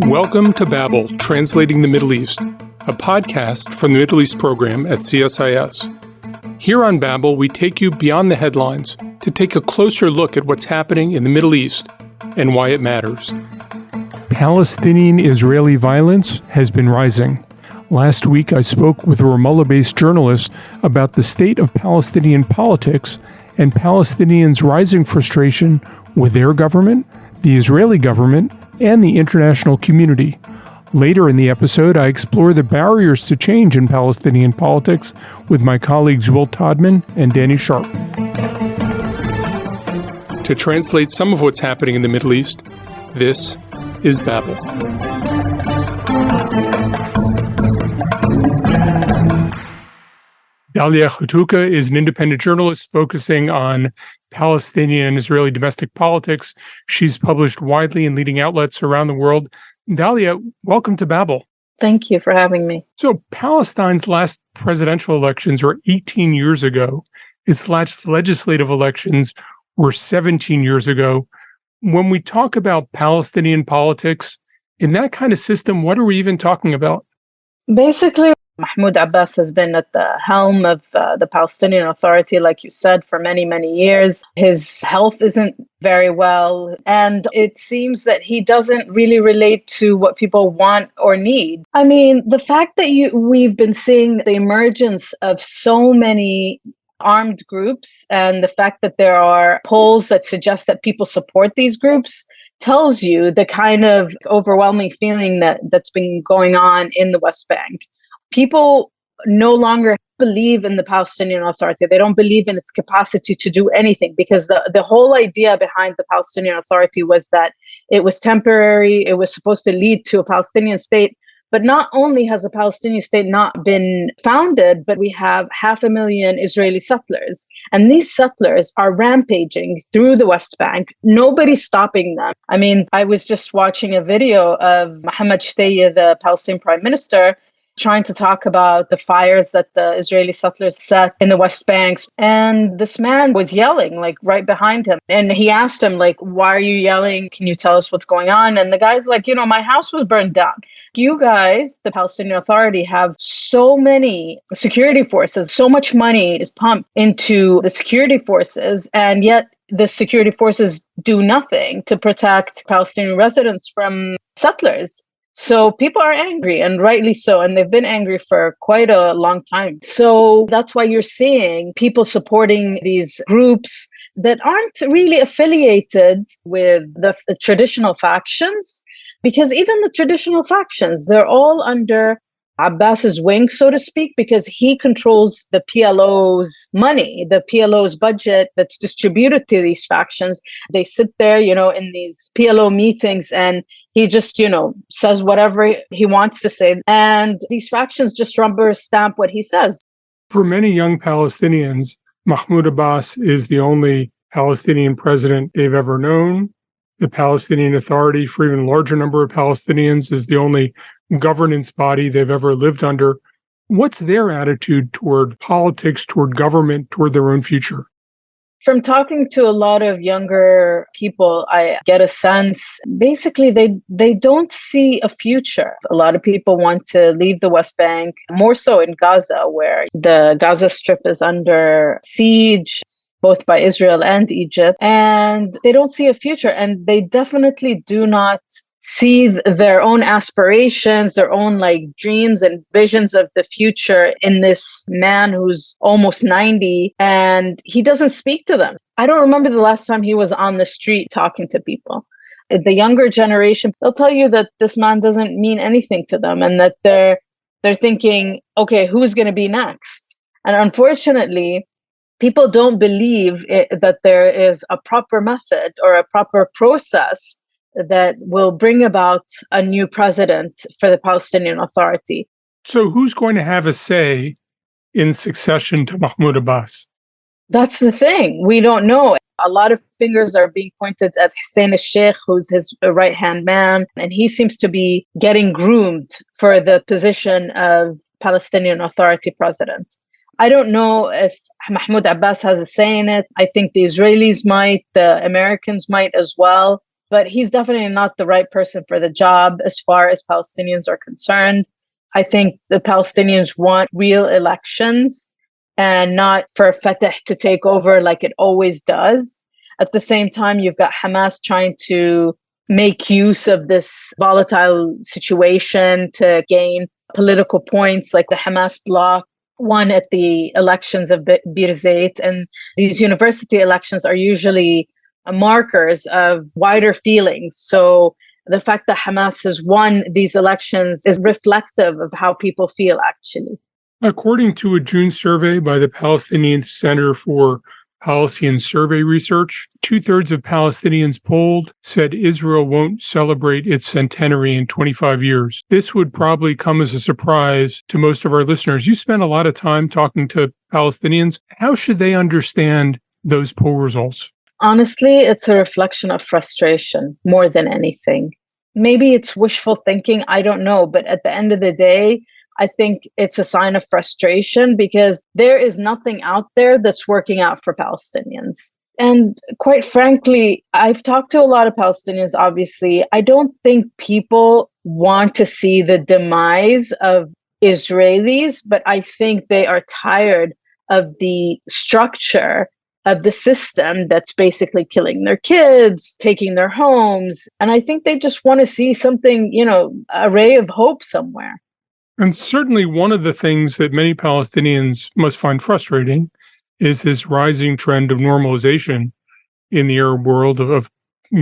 Welcome to Babel, Translating the Middle East, a podcast from the Middle East program at CSIS. Here on Babel, we take you beyond the headlines to take a closer look at what's happening in the Middle East and why it matters. Palestinian-Israeli violence has been rising. Last week, I spoke with a Ramallah-based journalist about the state of Palestinian politics and Palestinians' rising frustration with their government, the Israeli government, and the international community. Later in the episode, I explore the barriers to change in Palestinian politics with my colleagues Will Todman and Danny Sharp. To translate some of what's happening in the Middle East, this is Babel. Dalia Hatuqa is an independent journalist focusing on Palestinian and Israeli domestic politics. She's published widely in leading outlets around the world. Dalia, welcome to Babel. Thank you for having me. So Palestine's last presidential elections were 18 years ago. Its last legislative elections were 17 years ago. When we talk about Palestinian politics, in that kind of system, what are we even talking about? Basically, Mahmoud Abbas has been at the helm of the Palestinian Authority, like you said, for many, many years. His health isn't very well, and it seems that he doesn't really relate to what people want or need. I mean, the fact that we've been seeing the emergence of so many armed groups and the fact that there are polls that suggest that people support these groups tells you the kind of overwhelming feeling that's been going on in the West Bank. People no longer believe in the Palestinian Authority. They don't believe in its capacity to do anything because the whole idea behind the Palestinian Authority was that it was temporary, it was supposed to lead to a Palestinian state. But not only has a Palestinian state not been founded, but we have 500,000 Israeli settlers. And these settlers are rampaging through the West Bank. Nobody's stopping them. I mean, I was just watching a video of Mohammed Shtaya, the Palestinian prime minister, trying to talk about the fires that the Israeli settlers set in the West Bank. And this man was yelling, like, right behind him. And he asked him, like, why are you yelling? Can you tell us what's going on? And the guy's like, my house was burned down. You guys, the Palestinian Authority, have so many security forces, so much money is pumped into the security forces, and yet the security forces do nothing to protect Palestinian residents from settlers. So people are angry, and rightly so, and they've been angry for quite a long time. So that's why you're seeing people supporting these groups that aren't really affiliated with the traditional factions, because even the traditional factions, they're all under Abbas's wing, so to speak, because he controls the PLO's money, the PLO's budget that's distributed to these factions. They sit there, in these PLO meetings, and he just, says whatever he wants to say. And these factions just rubber stamp what he says. For many young Palestinians, Mahmoud Abbas is the only Palestinian president they've ever known. The Palestinian Authority, for even a larger number of Palestinians, is the only governance body they've ever lived under. What's their attitude toward politics, toward government, toward their own future? From talking to a lot of younger people, I get a sense, basically, they don't see a future. A lot of people want to leave the West Bank, more so in Gaza, where the Gaza Strip is under siege, both by Israel and Egypt, and they don't see a future. And they definitely do not see their own aspirations, their own dreams and visions of the future in this man who's almost 90, and he doesn't speak to them. I don't remember the last time he was on the street talking to people. The younger generation, they'll tell you that this man doesn't mean anything to them, and that they're thinking, okay, who's going to be next? And unfortunately, people don't believe that there is a proper method or a proper process that will bring about a new president for the Palestinian Authority. So who's going to have a say in succession to Mahmoud Abbas? That's the thing. We don't know. A lot of fingers are being pointed at Hussein al-Sheikh, who's his right-hand man, and he seems to be getting groomed for the position of Palestinian Authority president. I don't know if Mahmoud Abbas has a say in it. I think the Israelis might, the Americans might as well. but he's definitely not the right person for the job as far as Palestinians are concerned. I think the Palestinians want real elections and not for Fatah to take over like it always does. At the same time, you've got Hamas trying to make use of this volatile situation to gain political points, like the Hamas bloc won at the elections of Bir Zayt. And these university elections are usually markers of wider feelings. So the fact that Hamas has won these elections is reflective of how people feel, actually. According to a June survey by the Palestinian Center for Policy and Survey Research, 2/3 of Palestinians polled said Israel won't celebrate its centenary in 25 years. This would probably come as a surprise to most of our listeners. You spent a lot of time talking to Palestinians. How should they understand those poll results? Honestly, it's a reflection of frustration more than anything. Maybe it's wishful thinking, I don't know. But at the end of the day, I think it's a sign of frustration because there is nothing out there that's working out for Palestinians. And quite frankly, I've talked to a lot of Palestinians, obviously. I don't think people want to see the demise of Israelis, but I think they are tired of the structure of the system that's basically killing their kids, taking their homes. And I think they just want to see something, a ray of hope somewhere. And certainly one of the things that many Palestinians must find frustrating is this rising trend of normalization in the Arab world of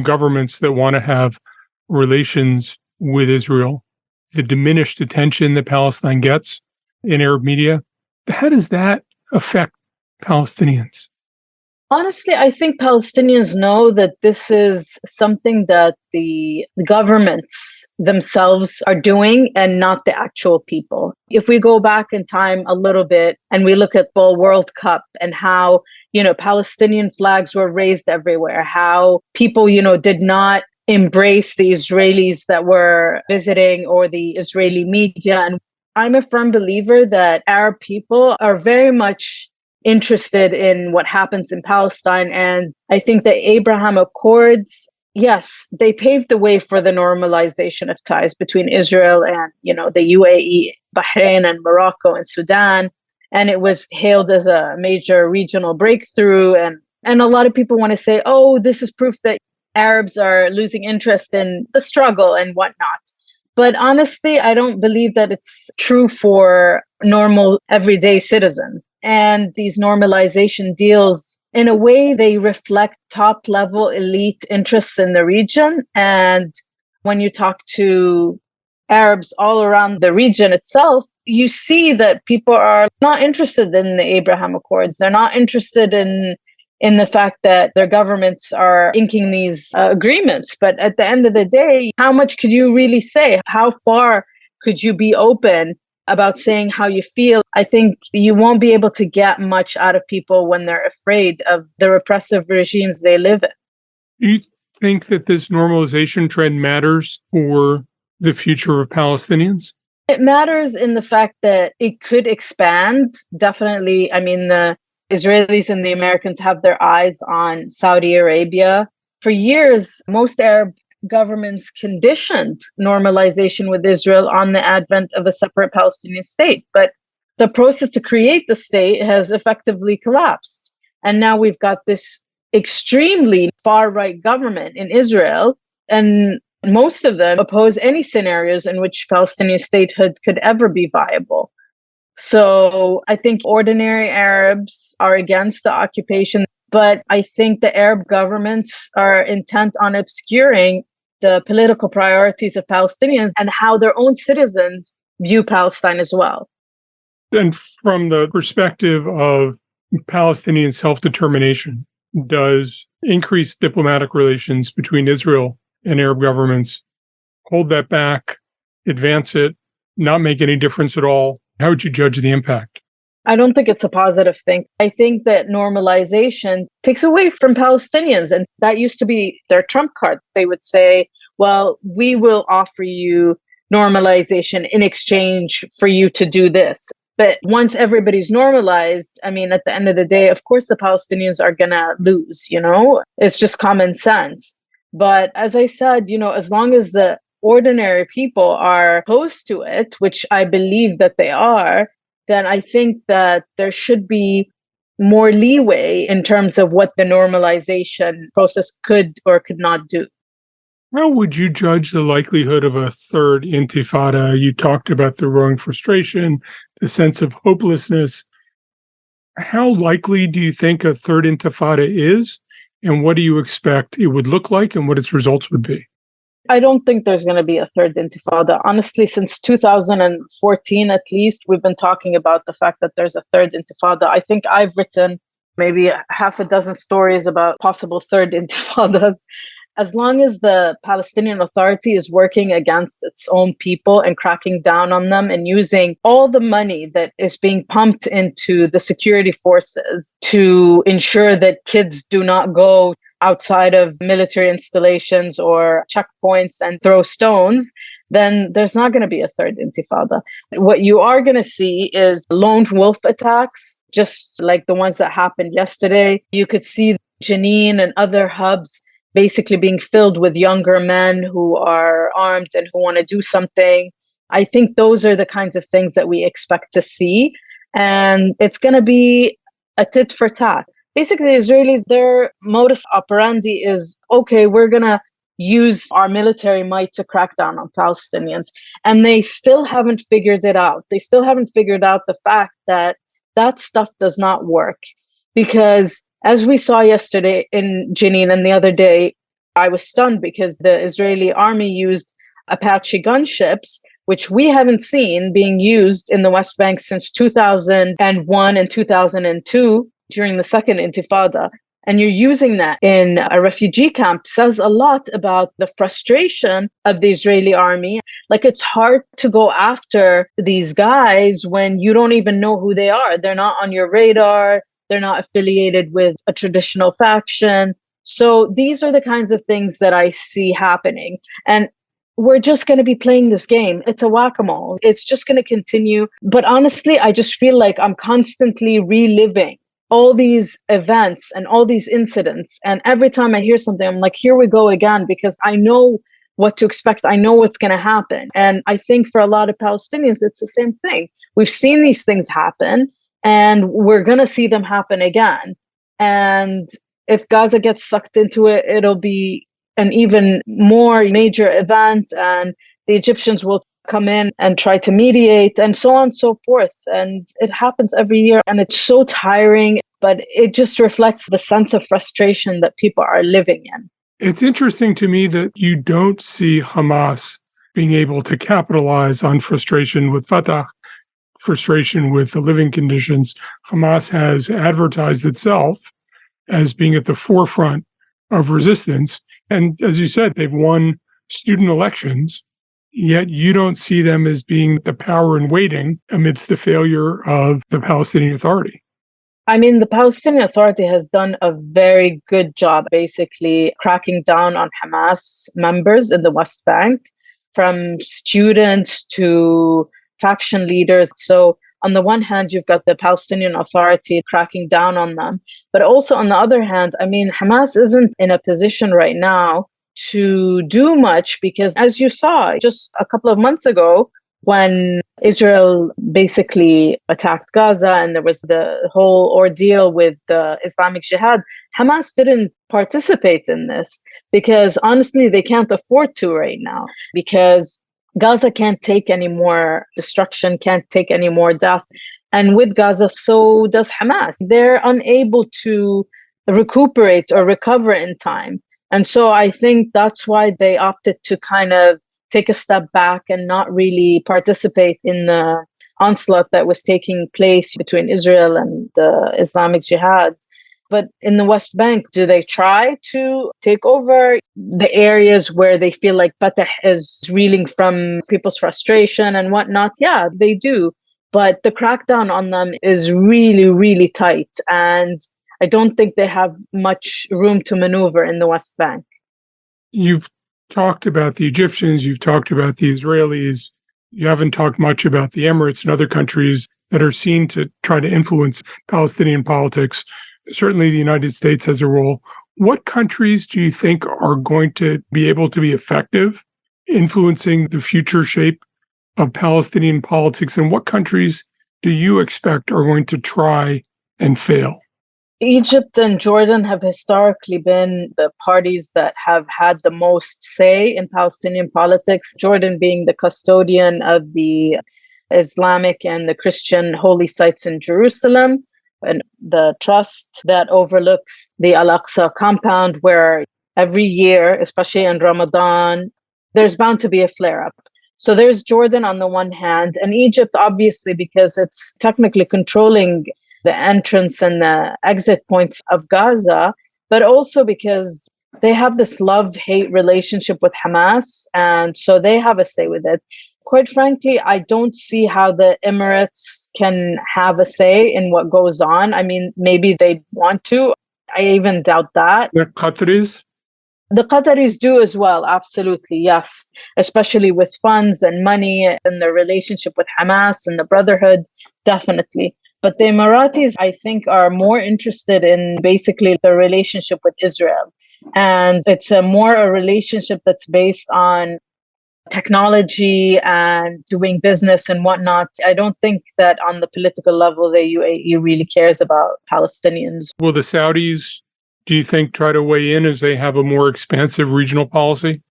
governments that want to have relations with Israel, the diminished attention that Palestine gets in Arab media. How does that affect Palestinians? Honestly, I think Palestinians know that this is something that the governments themselves are doing and not the actual people. If we go back in time a little bit and we look at the World Cup and how, Palestinian flags were raised everywhere, how people, did not embrace the Israelis that were visiting or the Israeli media. And I'm a firm believer that Arab people are very much interested in what happens in Palestine. And I think the Abraham Accords, yes, they paved the way for the normalization of ties between Israel and, the UAE, Bahrain and Morocco and Sudan. And it was hailed as a major regional breakthrough. And a lot of people want to say, oh, this is proof that Arabs are losing interest in the struggle and whatnot. But honestly, I don't believe that it's true for normal everyday citizens. And these normalization deals, in a way, they reflect top level elite interests in the region. And when you talk to Arabs all around the region itself, you see that people are not interested in the Abraham Accords. They're not interested in the fact that their governments are inking these agreements. But at the end of the day, how much could you really say? How far could you be open about saying how you feel? I think you won't be able to get much out of people when they're afraid of the repressive regimes they live in. Do you think that this normalization trend matters for the future of Palestinians? It matters in the fact that it could expand. Definitely. I mean, the Israelis and the Americans have their eyes on Saudi Arabia. For years, most Arab governments conditioned normalization with Israel on the advent of a separate Palestinian state. But the process to create the state has effectively collapsed. And now we've got this extremely far-right government in Israel, and most of them oppose any scenarios in which Palestinian statehood could ever be viable. So I think ordinary Arabs are against the occupation, but I think the Arab governments are intent on obscuring the political priorities of Palestinians and how their own citizens view Palestine as well. And from the perspective of Palestinian self-determination, does increased diplomatic relations between Israel and Arab governments hold that back, advance it, not make any difference at all? How would you judge the impact? I don't think it's a positive thing. I think that normalization takes away from Palestinians. And that used to be their trump card. They would say, well, we will offer you normalization in exchange for you to do this. But once everybody's normalized, I mean, at the end of the day, of course, the Palestinians are going to lose, It's just common sense. But as I said, as long as the ordinary people are opposed to it, which I believe that they are, then I think that there should be more leeway in terms of what the normalization process could or could not do. How would you judge the likelihood of a third intifada? You talked about the growing frustration, the sense of hopelessness. How likely do you think a third intifada is? And what do you expect it would look like and what its results would be? I don't think there's going to be a third intifada. Honestly, since 2014, at least, we've been talking about the fact that there's a third intifada. I think I've written maybe half a dozen stories about possible third intifadas. As long as the Palestinian Authority is working against its own people and cracking down on them and using all the money that is being pumped into the security forces to ensure that kids do not go outside of military installations or checkpoints and throw stones, then there's not going to be a third intifada. What you are going to see is lone wolf attacks, just like the ones that happened yesterday. You could see Jenin and other hubs basically being filled with younger men who are armed and who want to do something. I think those are the kinds of things that we expect to see. And it's going to be a tit for tat. Basically, the Israelis, their modus operandi is, okay, we're going to use our military might to crack down on Palestinians. And they still haven't figured it out. They still haven't figured out the fact that that stuff does not work. Because as we saw yesterday in Jenin and the other day, I was stunned because the Israeli army used Apache gunships, which we haven't seen being used in the West Bank since 2001 and 2002 during the second intifada. And you're using that in a refugee camp says a lot about the frustration of the Israeli army. Like, it's hard to go after these guys when you don't even know who they are. They're not on your radar. They're not affiliated with a traditional faction. So these are the kinds of things that I see happening. And we're just going to be playing this game. It's a whack-a-mole. It's just going to continue. But honestly, I just feel like I'm constantly reliving all these events and all these incidents. And every time I hear something, I'm like, here we go again, because I know what to expect. I know what's going to happen. And I think for a lot of Palestinians, it's the same thing. We've seen these things happen, and we're going to see them happen again. And if Gaza gets sucked into it, it'll be an even more major event, and the Egyptians will come in and try to mediate, and so on and so forth. And it happens every year, and it's so tiring, but it just reflects the sense of frustration that people are living in. It's interesting to me that you don't see Hamas being able to capitalize on frustration with Fatah, frustration with the living conditions. Hamas has advertised itself as being at the forefront of resistance. And as you said, they've won student elections, yet you don't see them as being the power in waiting amidst the failure of the Palestinian Authority. I mean, the Palestinian Authority has done a very good job basically cracking down on Hamas members in the West Bank, from students to faction leaders. So on the one hand, you've got the Palestinian Authority cracking down on them. But also on the other hand, I mean, Hamas isn't in a position right now to do much because, as you saw just a couple of months ago, when Israel basically attacked Gaza and there was the whole ordeal with the Islamic Jihad, Hamas didn't participate in this because honestly, they can't afford to right now, because Gaza can't take any more destruction, can't take any more death. And with Gaza, so does Hamas. They're unable to recuperate or recover in time. And so I think that's why they opted to kind of take a step back and not really participate in the onslaught that was taking place between Israel and the Islamic Jihad. But in the West Bank, do they try to take over the areas where they feel like Fatah is reeling from people's frustration and whatnot? Yeah, they do. But the crackdown on them is really, really tight. And I don't think they have much room to maneuver in the West Bank. You've talked about the Egyptians, you've talked about the Israelis. You haven't talked much about the Emirates and other countries that are seen to try to influence Palestinian politics. Certainly the United States has a role. What countries do you think are going to be able to be effective, influencing the future shape of Palestinian politics? And what countries do you expect are going to try and fail? Egypt and Jordan have historically been the parties that have had the most say in Palestinian politics, Jordan being the custodian of the Islamic and the Christian holy sites in Jerusalem, and the trust that overlooks the Al-Aqsa compound, where every year, especially in Ramadan, there's bound to be a flare-up. So there's Jordan on the one hand, and Egypt, obviously, because it's technically controlling the entrance and the exit points of Gaza, but also because they have this love-hate relationship with Hamas, and so they have a say with it. Quite frankly, I don't see how the Emirates can have a say in what goes on. I mean, maybe they want to. I even doubt that. The Qataris? The Qataris do as well, absolutely, yes, especially with funds and money and the relationship with Hamas and the Brotherhood, definitely. But the Emiratis, I think, are more interested in basically the relationship with Israel. And it's more a relationship that's based on technology and doing business and whatnot. I don't think that on the political level, the UAE really cares about Palestinians. Will the Saudis, do you think, try to weigh in as they have a more expansive regional policy?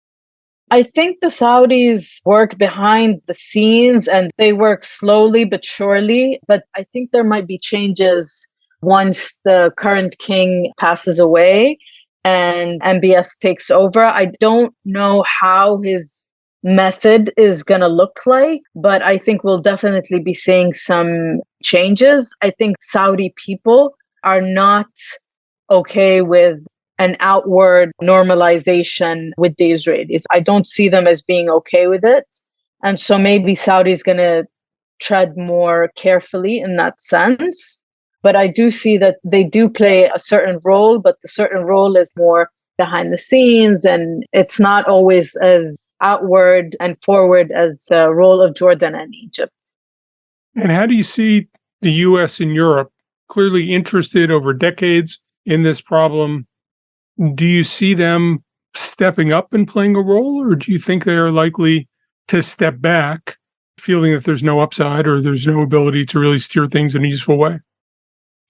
I think the Saudis work behind the scenes and they work slowly but surely. But I think there might be changes once the current king passes away and MBS takes over. I don't know how his method is going to look like, but I think we'll definitely be seeing some changes. I think Saudi people are not okay with an outward normalization with the Israelis. I don't see them as being okay with it. And so maybe Saudi's going to tread more carefully in that sense. But I do see that they do play a certain role, but the certain role is more behind the scenes, and it's not always as outward and forward as the role of Jordan and Egypt. And how do you see the U.S. and Europe, clearly interested over decades in this problem? Do you see them stepping up and playing a role, or do you think they are likely to step back, feeling that there's no upside or there's no ability to really steer things in a useful way?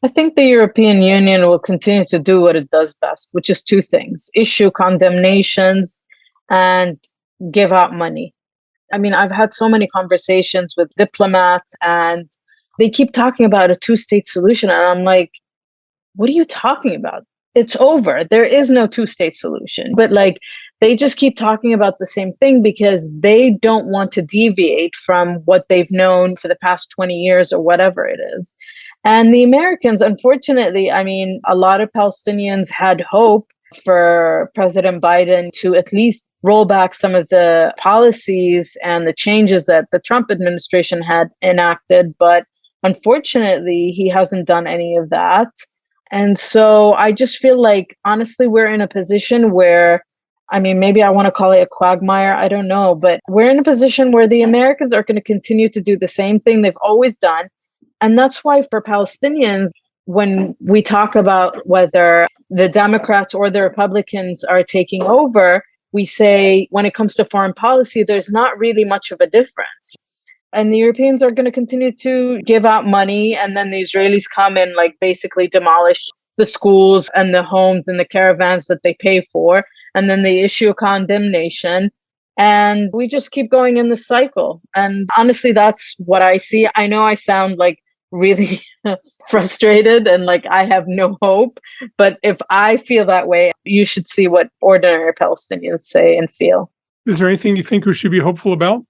I think the European Union will continue to do what it does best, which is two things: issue condemnations and give out money. I mean, I've had so many conversations with diplomats and they keep talking about a two-state solution. And I'm like, what are you talking about? It's over. There is no two-state solution. But like, they just keep talking about the same thing because they don't want to deviate from what they've known for the past 20 years or whatever it is. And the Americans, unfortunately, I mean, a lot of Palestinians had hope for President Biden to at least roll back some of the policies and the changes that the Trump administration had enacted. But unfortunately, he hasn't done any of that. And so I just feel like, honestly, we're in a position where, I mean, maybe I want to call it a quagmire. I don't know. But we're in a position where the Americans are going to continue to do the same thing they've always done. And that's why for Palestinians, when we talk about whether the Democrats or the Republicans are taking over, we say when it comes to foreign policy, there's not really much of a difference. And the Europeans are going to continue to give out money. And then the Israelis come and like basically demolish the schools and the homes and the caravans that they pay for. And then they issue a condemnation. And we just keep going in the cycle. And honestly, that's what I see. I know I sound like really frustrated and like I have no hope. But if I feel that way, you should see what ordinary Palestinians say and feel. Is there anything you think we should be hopeful about?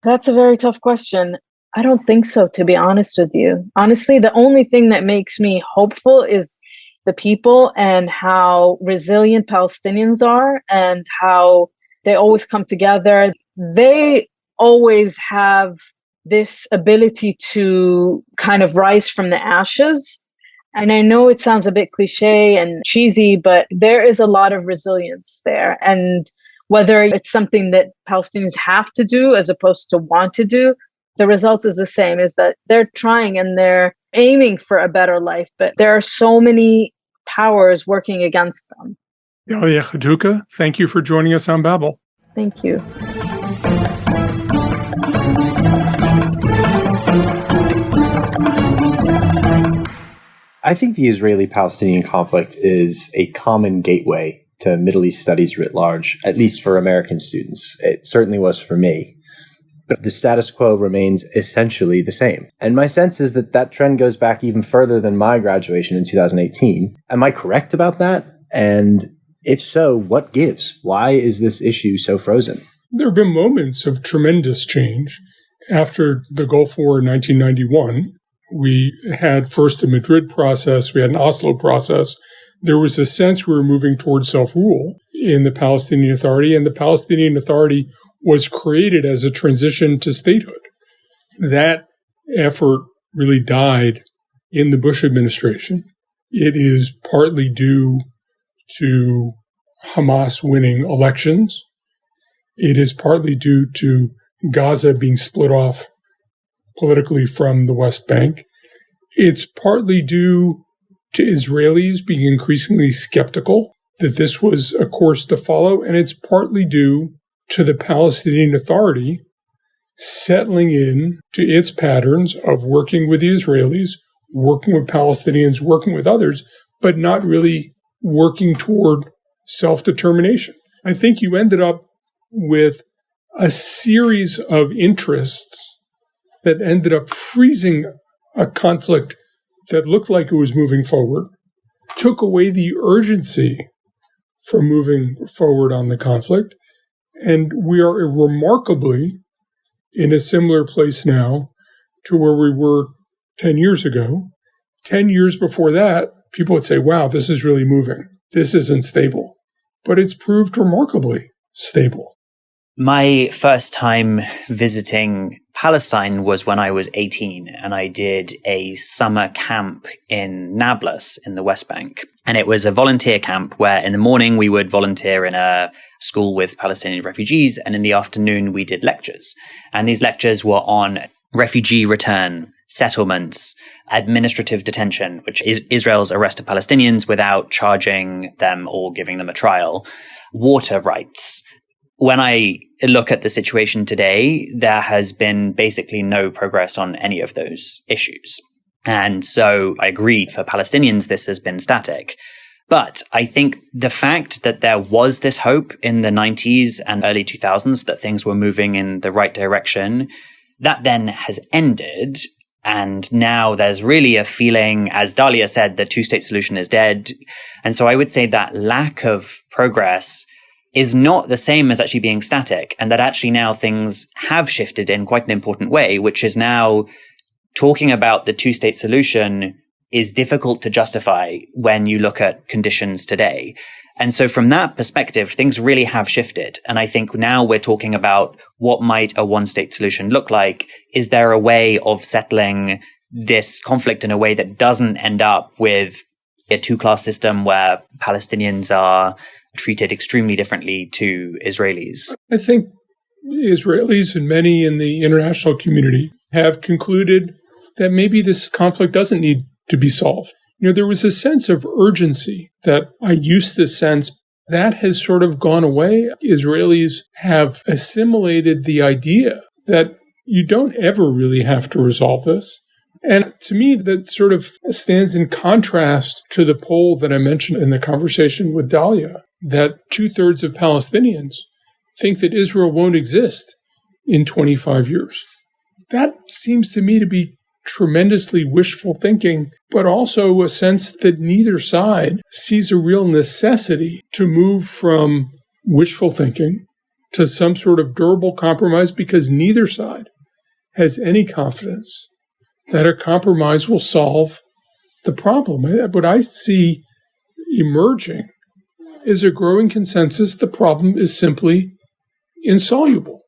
That's a very tough question. I don't think so, to be honest with you. Honestly, the only thing that makes me hopeful is the people and how resilient Palestinians are and how they always come together. They always have this ability to kind of rise from the ashes. And I know it sounds a bit cliche and cheesy, but there is a lot of resilience there. And whether it's something that Palestinians have to do as opposed to want to do, the result is the same, is that they're trying and they're aiming for a better life. But there are so many powers working against them. Dalia Hatuqa, thank you for joining us on Babel. Thank you. I think the Israeli-Palestinian conflict is a common gateway to Middle East studies writ large, at least for American students. It certainly was for me. But the status quo remains essentially the same. And my sense is that that trend goes back even further than my graduation in 2018. Am I correct about that? And if so, what gives? Why is this issue so frozen? There have been moments of tremendous change. After the Gulf War in 1991, we had first a Madrid process, we had an Oslo process. There was a sense we were moving towards self-rule in the Palestinian Authority, and the Palestinian Authority was created as a transition to statehood. That effort really died in the Bush administration. It is partly due to Hamas winning elections. It is partly due to Gaza being split off politically from the West Bank. It's partly due to Israelis being increasingly skeptical that this was a course to follow, and it's partly due to the Palestinian Authority settling in to its patterns of working with the Israelis, working with Palestinians, working with others, but not really working toward self-determination. I think you ended up with a series of interests that ended up freezing a conflict that looked like it was moving forward, took away the urgency for moving forward on the conflict, and we are remarkably in a similar place now to where we were 10 years ago. 10 years before that, people would say, wow, this is really moving. This isn't stable. But it's proved remarkably stable. My first time visiting Palestine was when I was 18, and I did a summer camp in Nablus in the West Bank. And it was a volunteer camp where in the morning we would volunteer in a school with Palestinian refugees, and in the afternoon we did lectures. And these lectures were on refugee return, settlements, administrative detention, which is Israel's arrest of Palestinians without charging them or giving them a trial, water rights. When I look at the situation today, there has been basically no progress on any of those issues. And so I agree, for Palestinians, this has been static. But I think the fact that there was this hope in the 90s and early 2000s that things were moving in the right direction, that then has ended. And now there's really a feeling, as Dalia said, the two-state solution is dead. And so I would say that lack of progress is not the same as actually being static, and that actually now things have shifted in quite an important way, which is now talking about the two-state solution is difficult to justify when you look at conditions today. And so from that perspective, things really have shifted. And I think now we're talking about what might a one-state solution look like. Is there a way of settling this conflict in a way that doesn't end up with a two-class system where Palestinians are treated extremely differently to Israelis? I think Israelis and many in the international community have concluded that maybe this conflict doesn't need to be solved. There was a sense of urgency that I used to sense. That has sort of gone away. Israelis have assimilated the idea that you don't ever really have to resolve this. And to me, that sort of stands in contrast to the poll that I mentioned in the conversation with Dalia, that 2/3 of Palestinians think that Israel won't exist in 25 years. That seems to me to be tremendously wishful thinking, but also a sense that neither side sees a real necessity to move from wishful thinking to some sort of durable compromise, because neither side has any confidence that a compromise will solve the problem. What I see emerging is a growing consensus the problem is simply insoluble.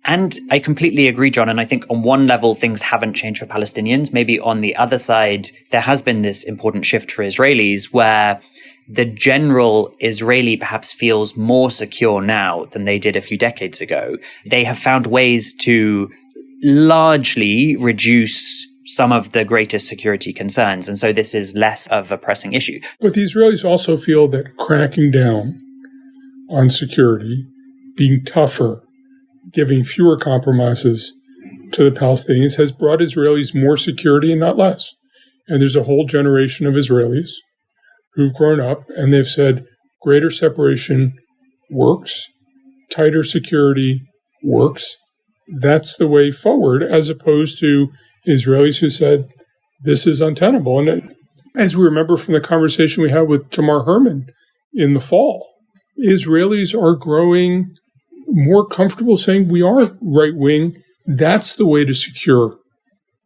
And I completely agree, John. And I think on one level, things haven't changed for Palestinians. Maybe on the other side, there has been this important shift for Israelis where the general Israeli perhaps feels more secure now than they did a few decades ago. They have found ways to largely reduce some of the greatest security concerns. And so this is less of a pressing issue. But the Israelis also feel that cracking down on security, being tougher, giving fewer compromises to the Palestinians has brought Israelis more security and not less. And there's a whole generation of Israelis who've grown up and they've said greater separation works, tighter security works. That's the way forward, as opposed to Israelis who said this is untenable. And as we remember from the conversation we had with Tamar Herman in the fall, Israelis are growing more comfortable saying we are right-wing. That's the way to secure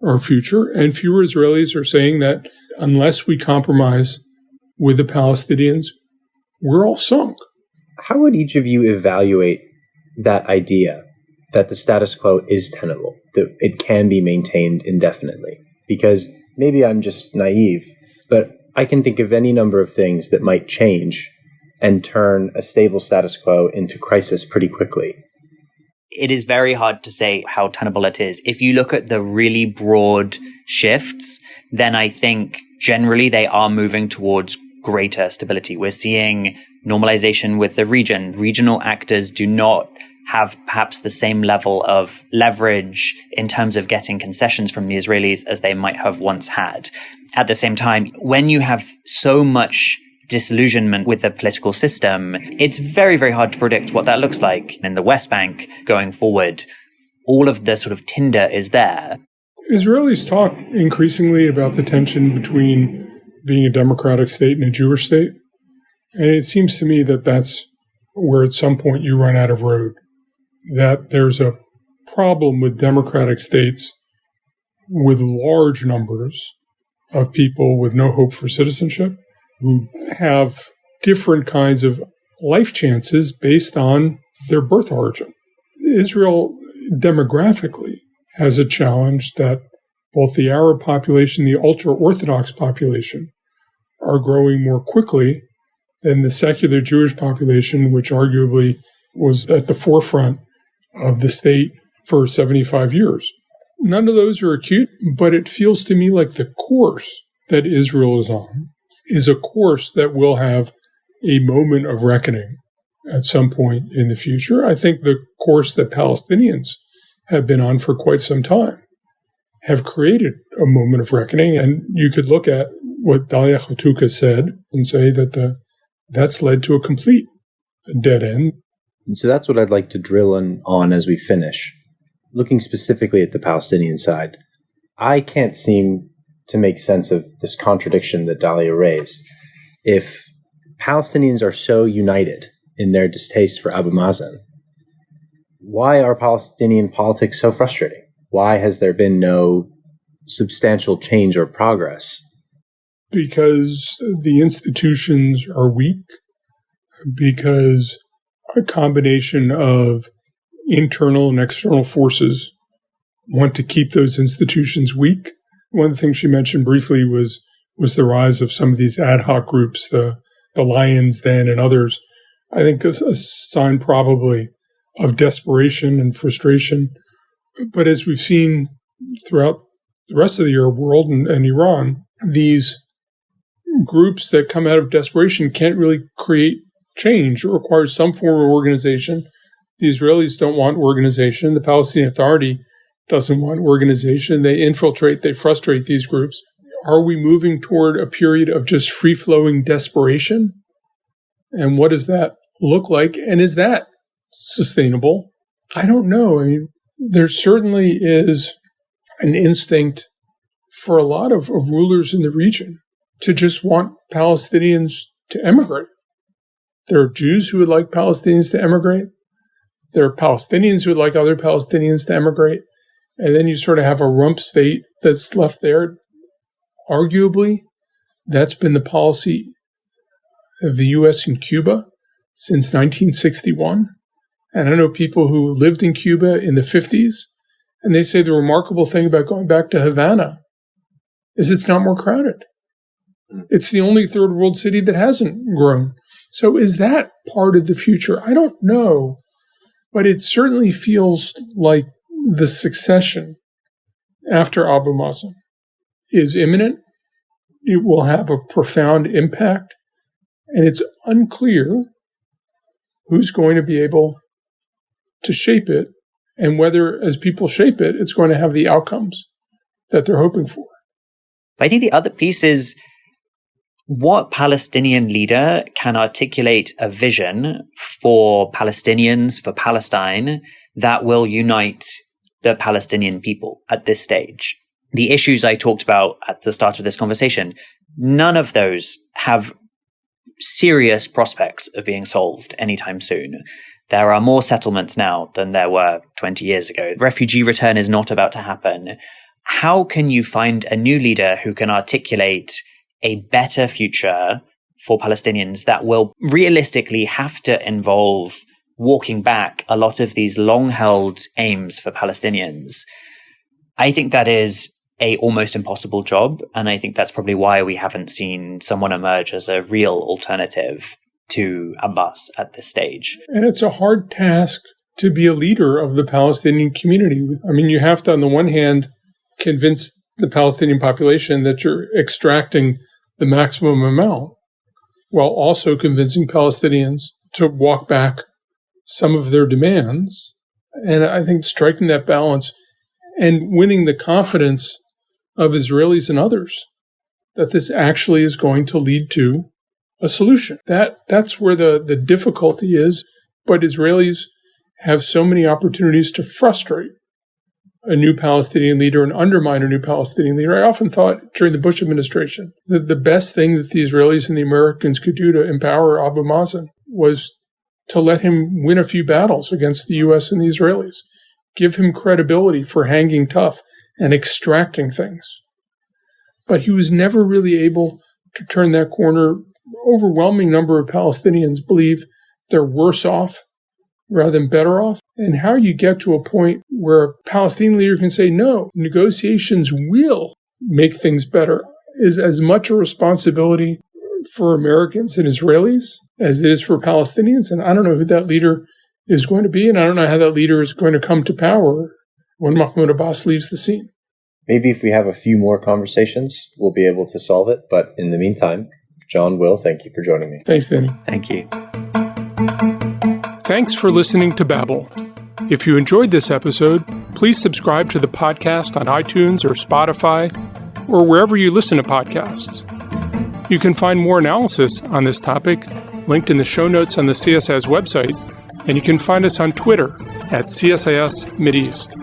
our future. And fewer Israelis are saying that unless we compromise with the Palestinians, we're all sunk. How would each of you evaluate that idea that the status quo is tenable, that it can be maintained indefinitely? Because maybe I'm just naive, but I can think of any number of things that might change and turn a stable status quo into crisis pretty quickly. It is very hard to say how tenable it is. If you look at the really broad shifts, then I think generally they are moving towards greater stability. We're seeing normalization with the region. Regional actors do not have perhaps the same level of leverage in terms of getting concessions from the Israelis as they might have once had. At the same time, when you have so much disillusionment with the political system, it's very, very hard to predict what that looks like in the West Bank going forward. All of the sort of tinder is there. Israelis talk increasingly about the tension between being a democratic state and a Jewish state. And it seems to me that that's where at some point you run out of road, that there's a problem with democratic states with large numbers of people with no hope for citizenship, who have different kinds of life chances based on their birth origin. Israel demographically has a challenge that both the Arab population, the ultra-Orthodox population, are growing more quickly than the secular Jewish population, which arguably was at the forefront of the state for 75 years. None of those are acute, but it feels to me like the course that Israel is on is a course that will have a moment of reckoning at some point in the future. I think the course that Palestinians have been on for quite some time have created a moment of reckoning. And you could look at what Dalia Hatuqa said and say that that's led to a complete dead end. And so that's what I'd like to drill on as we finish. Looking specifically at the Palestinian side, I can't seem to make sense of this contradiction that Dalia raised. If Palestinians are so united in their distaste for Abu Mazen, why are Palestinian politics so frustrating? Why has there been no substantial change or progress? Because the institutions are weak, because a combination of internal and external forces want to keep those institutions weak. One of the things she mentioned briefly was the rise of some of these ad hoc groups, the Lions Den and others. I think a sign probably of desperation and frustration. But as we've seen throughout the rest of the Arab world and Iran, these groups that come out of desperation can't really create change. It requires some form of organization. The Israelis don't want organization. The Palestinian Authority doesn't want organization. They infiltrate, they frustrate these groups. Are we moving toward a period of just free-flowing desperation? And what does that look like? And is that sustainable? I don't know. I mean, there certainly is an instinct for a lot of rulers in the region to just want Palestinians to emigrate. There are Jews who would like Palestinians to emigrate. There are Palestinians who would like other Palestinians to emigrate. And then you sort of have a rump state that's left there. Arguably, that's been the policy of the U.S. in Cuba since 1961. And I know people who lived in Cuba in the 50s, and they say the remarkable thing about going back to Havana is it's not more crowded. It's the only third world city that hasn't grown. So is that part of the future? I don't know. But it certainly feels like the succession after Abu Mazen is imminent. It will have a profound impact. And it's unclear who's going to be able to shape it and whether, as people shape it, it's going to have the outcomes that they're hoping for. I think the other piece is what Palestinian leader can articulate a vision for Palestinians, for Palestine, that will unite the Palestinian people at this stage. The issues I talked about at the start of this conversation, none of those have serious prospects of being solved anytime soon. There are more settlements now than there were 20 years ago. Refugee return is not about to happen. How can you find a new leader who can articulate a better future for Palestinians that will realistically have to involve walking back a lot of these long-held aims for Palestinians? I think that is a almost impossible job, and I think that's probably why we haven't seen someone emerge as a real alternative to Abbas at this stage. And it's a hard task to be a leader of the Palestinian community. I mean, you have to, on the one hand, convince the Palestinian population that you're extracting the maximum amount, while also convincing Palestinians to walk back some of their demands. And I think striking that balance and winning the confidence of Israelis and others that this actually is going to lead to a solution. That's where the difficulty is. But Israelis have so many opportunities to frustrate a new Palestinian leader and undermine a new Palestinian leader. I often thought during the Bush administration that the best thing that the Israelis and the Americans could do to empower Abu Mazen was to let him win a few battles against the U.S. and the Israelis, give him credibility for hanging tough and extracting things. But he was never really able to turn that corner. Overwhelming number of Palestinians believe they're worse off rather than better off. And how you get to a point where a Palestinian leader can say, no, negotiations will make things better is as much a responsibility for Americans and Israelis as it is for Palestinians. And I don't know who that leader is going to be, and I don't know how that leader is going to come to power when Mahmoud Abbas leaves the scene. Maybe if we have a few more conversations, we'll be able to solve it. But in the meantime, John, Will, thank you for joining me. Thanks, Danny. Thank you. Thanks for listening to Babel. If you enjoyed this episode, please subscribe to the podcast on iTunes or Spotify or wherever you listen to podcasts. You can find more analysis on this topic linked in the show notes on the CSIS website, and you can find us on Twitter at CSIS Mideast.